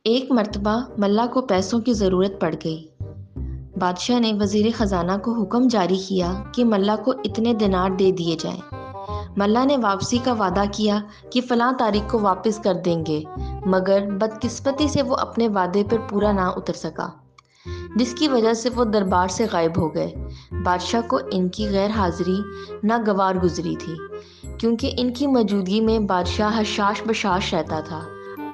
ایک مرتبہ ملا کو پیسوں کی ضرورت پڑ گئی۔ بادشاہ نے وزیر خزانہ کو حکم جاری کیا کہ ملا کو اتنے دینار دے دیے جائیں۔ ملا نے واپسی کا وعدہ کیا کہ فلاں تاریخ کو واپس کر دیں گے، مگر بدقسمتی سے وہ اپنے وعدے پر پورا نہ اتر سکا، جس کی وجہ سے وہ دربار سے غائب ہو گئے۔ بادشاہ کو ان کی غیر حاضری ناگوار گزری تھی، کیونکہ ان کی موجودگی میں بادشاہ حشاش بشاش رہتا تھا۔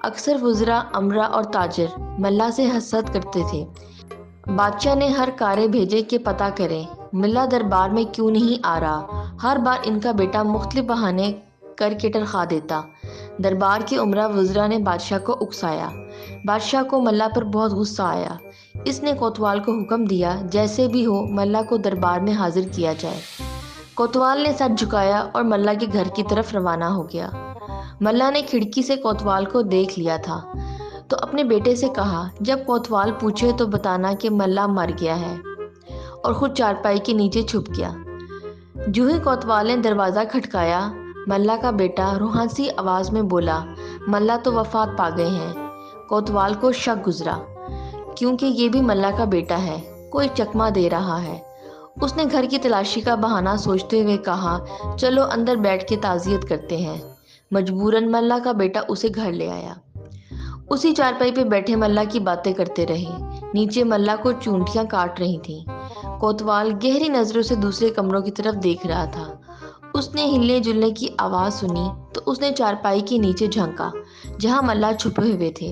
اکثر وزراء، امراء اور تاجر ملا سے حسد کرتے تھے۔ بادشاہ نے ہر کارے بھیجے کہ پتہ کریں ملا دربار میں کیوں نہیں آ رہا۔ ہر بار ان کا بیٹا مختلف بہانے کر کے ٹرخا دیتا۔ دربار کے امراء وزراء نے بادشاہ کو اکسایا۔ بادشاہ کو ملا پر بہت غصہ آیا۔ اس نے کوتوال کو حکم دیا جیسے بھی ہو ملا کو دربار میں حاضر کیا جائے۔ کوتوال نے سر جھکایا اور ملا کے گھر کی طرف روانہ ہو گیا۔ ملا نے کھڑکی سے کوتوال کو دیکھ لیا تھا تو اپنے بیٹے سے کہا، جب کوتوال پوچھے تو بتانا کہ ملا مر گیا ہے، اور خود چارپائی کے نیچے چھپ گیا۔ جو ہی کوتوال نے دروازہ کھٹکایا، ملا کا بیٹا روحانسی آواز میں بولا، ملا تو وفات پا گئے ہیں۔ کوتوال کو شک گزرا، کیونکہ یہ بھی ملا کا بیٹا ہے، کوئی چکمہ دے رہا ہے۔ اس نے گھر کی تلاشی کا بہانہ سوچتے ہوئے کہا، چلو اندر بیٹھ کے تعزیت کرتے ہیں۔ مجبوراً ملا کا بیٹا اسے گھر لے آیا۔ اسی چارپائی پہ بیٹھے ملا کی باتیں کرتے رہے۔ نیچے ملا کو چونٹیاں کاٹ رہی تھیں۔ کوتوال گہری نظروں سے دوسرے کمروں کی طرف دیکھ رہا تھا۔ اس نے ہلنے جلنے کی آواز سنی تو اس نے چارپائی کے نیچے جھانکا جہاں ملا چھپے ہوئے تھے۔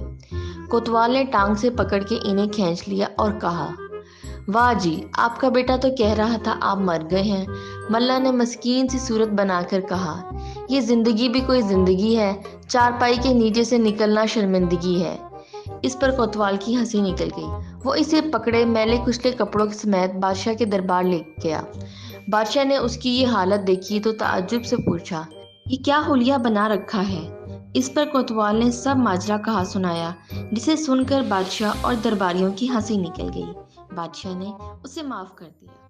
کوتوال نے ٹانگ سے پکڑ کے انہیں کھینچ لیا اور کہا، واہ جی، آپ کا بیٹا تو کہہ رہا تھا آپ مر گئے ہیں۔ ملا نے مسکین سی صورت بنا کر کہا، یہ زندگی بھی کوئی زندگی ہے، چارپائی کے نیچے سے نکلنا شرمندگی ہے۔ اس پر کوتوال کی ہنسی نکل گئی۔ وہ اسے پکڑے میلے کچلے کپڑوں سمیت بادشاہ کے دربار لے گیا۔ بادشاہ نے اس کی یہ حالت دیکھی تو تعجب سے پوچھا، یہ کیا حلیہ بنا رکھا ہے؟ اس پر کوتوال نے سب ماجرا کہا سنایا، جسے سن کر بادشاہ اور درباریوں کی ہنسی نکل گئی۔ بادشاہ نے اسے معاف کر دیا۔